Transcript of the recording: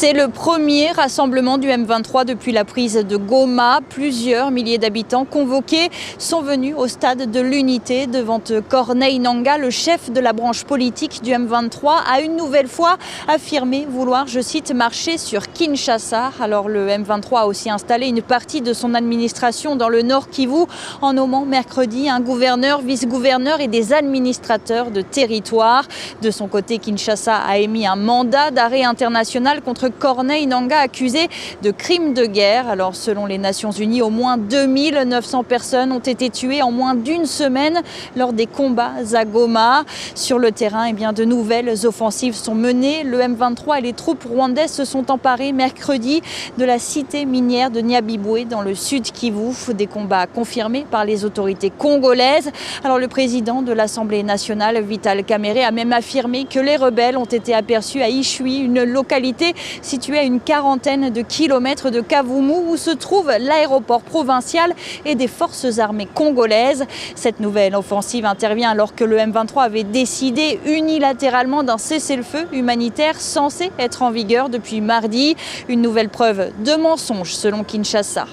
C'est le premier rassemblement du M23 depuis la prise de Goma. Plusieurs milliers d'habitants convoqués sont venus au stade de l'Unité devant Corneille Nangaa, le chef de la branche politique du M23, a une nouvelle fois affirmé vouloir, je cite, marcher sur Kinshasa. Alors le M23 a aussi installé une partie de son administration dans le Nord Kivu en nommant mercredi un gouverneur, vice-gouverneur et des administrateurs de territoire. De son côté, Kinshasa a émis un mandat d'arrêt international contre Corneille Nangaa, accusé de crimes de guerre. Alors selon les Nations Unies, au moins 2900 personnes ont été tuées en moins d'une semaine lors des combats à Goma. Sur le terrain, de nouvelles offensives sont menées. Le M23 et les troupes rwandaises se sont emparés mercredi de la cité minière de Nyabibwe dans le sud Kivu. Des combats confirmés par les autorités congolaises. Alors le président de l'Assemblée nationale, Vital Kamerhe, a même affirmé que les rebelles ont été aperçus à Ishui, une localité située à une quarantaine de kilomètres de Kavumu où se trouve l'aéroport provincial et des forces armées congolaises. Cette nouvelle offensive intervient alors que le M23 avait décidé unilatéralement d'un cessez-le-feu humanitaire censé être en vigueur depuis mardi. Une nouvelle preuve de mensonge selon Kinshasa.